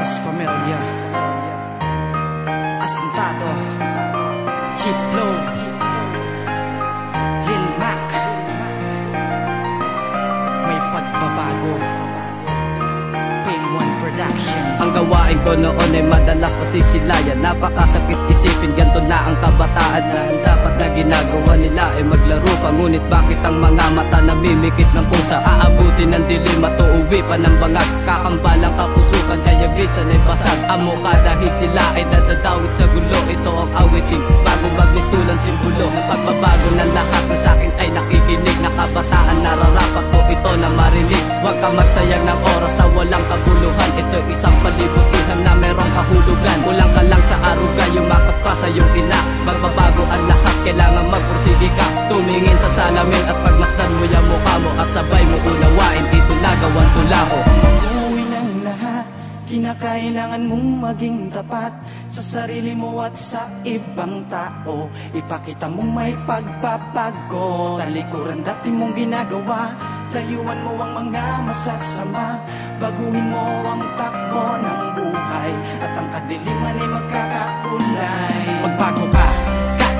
Santos Familia, Asentado, Cheap Blow, Lil Mac. May pagbabago, Pain One Production. Ang gawain ko noon ay madalas nasisilayan. Napakasakit isipin, ganto na ang kabataan, na ang dapat na ginagawa nila ay maglaro pa. Ngunit bakit ang mga mata namimikit ng pusa? Aabuti ng dilim at uuwi pa ng bangag. Kakambalang kapusukan kaya minsan ay basag ang mukha dahil sila ay nadadawit sa gulo. Ito ang awitin bago magmistulan simbolo ng pagbabago ng lahat ng sakin ay nakikinig. Na kabataan nararapat mo ito na marinig. Huwag ka magsayang ng oras sa walang kabuluhan. Ito isang palibutihan na merong kahulugan. Kulang ka lang sa aruga, yumakap ka sa iyong ina. Magbabago ang lahat, kailangan magpursige ka. Tumingin sa salamin at pagmasdan mo yung mukha mo. At sabay mo unawain, ito nagawan tula ko. Mag-uwi ng lahat, kinakailangan mong maging tapat sa sarili mo at sa ibang tao. Ipakita mong may pagbabago, talikuran dati mong ginagawa. Layuan mo ang mga masasama, baguhin mo ang takbo ng buhay, at ang kadiliman ay magkakakulay. Magbago ka,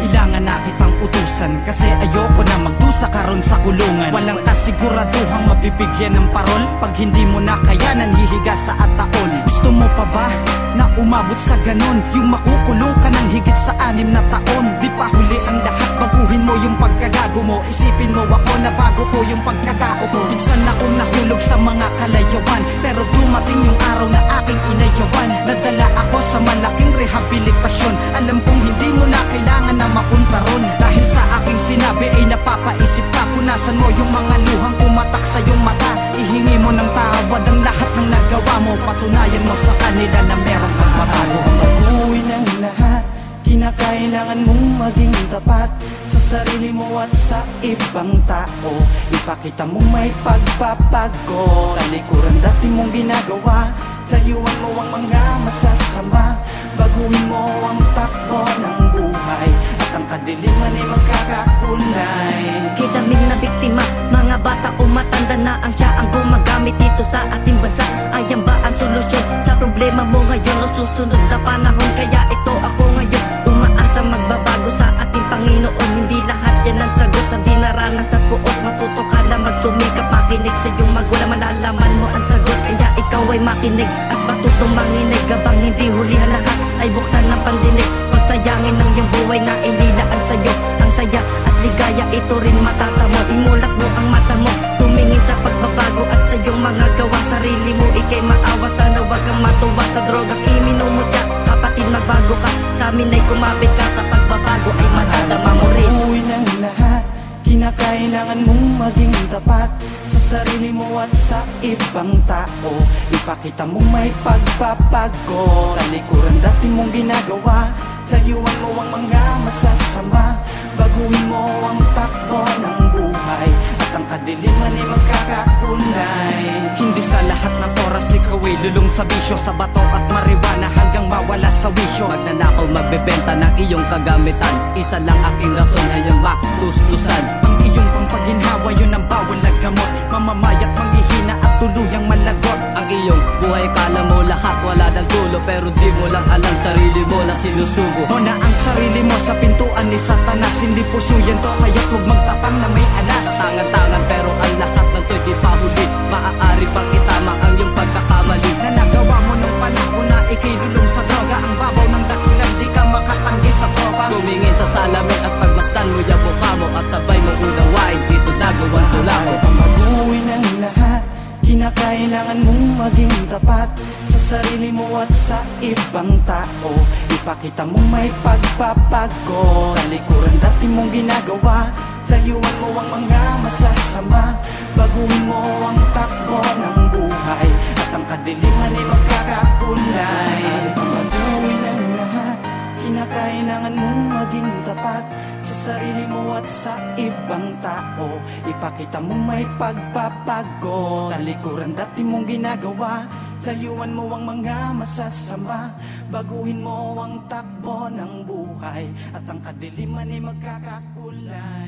kailangan na kitang utusan, kasi ayoko na magdusa karon sa kulungan. Walang kasiguraduhang mabibigyan ng parol pag hindi mo na kayanan hihiga sa ataon. Gusto mo pa ba na umabot sa ganon, yung makukulong ka ng higit sa 6 na taon? Di pa huli ang lahat, baguhin mo yung pagkagago mo. Isipin mo ako na bago ko yung pagkagao ko. Minsan akong nahulog sa mga kalayawan, pero dumating yung araw na aking inayawan. Nadala ako sa malaking rehabilitasyon. Alam kong hindi mo na kailangan na mapunta ron, dahil sa aking sinabi ay napapaisip ka. Punasan mo yung mga luhang pumatak sa iyong mata. Ihingi mo ng tawad ang lahat ng nagawa mo. Patunayan mo sa kanila na merong pagbabago. Mag-uwi ng lahat, kinakailangan mong maging tapat sa sarili mo at sa ibang tao. Ipakita mong may pagbabago, talikuran dati mong ginagawa. Layuan mo ang mga masasama, baguhin mo ang takbo ng buhay, at ang kadiliman ay magkakakulay. Kidaming na biktima, mga bata o matanda na ang siya ang gumagamit dito sa ating bansa. Ayan ba ang solusyon sa problema mo ngayon o susunod na panahon? Kaya ito ako ngayon, umaasa magbabago sa ating Panginoon. Hindi lahat yan ang sagot sa di naranas at buot. Matuto ka na magsumikap, makinig sa iyong magulang, malalaman mo ang sagot. Kaya ikaw ay makinig at matutong manginig. Gabang hindi hulihan lahat ay buksan ng pandinig. Pagsayangin ng iyong buhay na inilaan sa'yo. Ang saya at ligaya ito rin matatamo. Imulat mo ang mata mo, tumingin sa pagbabago at sa iyong mga gawa. Sarili mo ikay maawa, sana wag kang matuwa sa drogang iminumutya. Kapatid magbago ka, sa amin ay kumapit ka. Sa pagbabago ay madadama mo rin. Uwi ng lahat, kinakailangan mong maging tapat sa sarili mo at sa ibang tao. Ipakita mong may pagbabago, talikuran dati mong ginagawa. Layuan mo ang mga masasama, baguhin mo ang takbo ng buhay, at ang kadiliman ay magkakakulay. Hindi sa lahat ng oras ikaw ay lulong sa bisyo, sa bato at marijuana hanggang mawala sa wisyo. Magnanakaw, magbebenta ng iyong kagamitan, isa lang aking rason ay ang matuslusan. Ang iyong pangpaginhawa, yun ang bawal na gamot. Mamamayat, manghihina at tuluyang malagot. Ang iyong buhay kala mo lahat wala ng dulo, pero di mo lang alam sarili mo na sinusubo. Mo na ang sarili mo sa pintuan ni Satanas. Hindi puso yan to, kaya't huwag magtapang na may alas. Tangan-tangan pero ang lahat ng to'y di pa huli. Maaari pang itama ang iyong pagkakamali na nagawa mo nung panahon na ikay lulong sa droga. Ang babaw ng dahilan, di ka makatanggi sa tropa. Tumingin sa salamin at pagmasdan mo yung mukha mo, at sabay mo unawain, ito nagawan tula ko. Mag-uwi ng lahat, kinakailangan mong maging tapat sa sarili mo at sa ibang tao. Ipakita mong may pagbabago, talikuran dati mong ginagawa. Layuan mo ang mga masasama, baguhin mo ang takbo ng buhay, at ang kadiliman ay magkakakulay. Mag-uwi ng lahat, kinakailangan mong maging tapat sa sarili mo at sa ibang tao. Ipakita mong may pagbabago, talikuran dati mong ginagawa. Layuan mo ang mga masasama, baguhin mo ang takbo ng buhay, at ang kadiliman ay magkakakulay.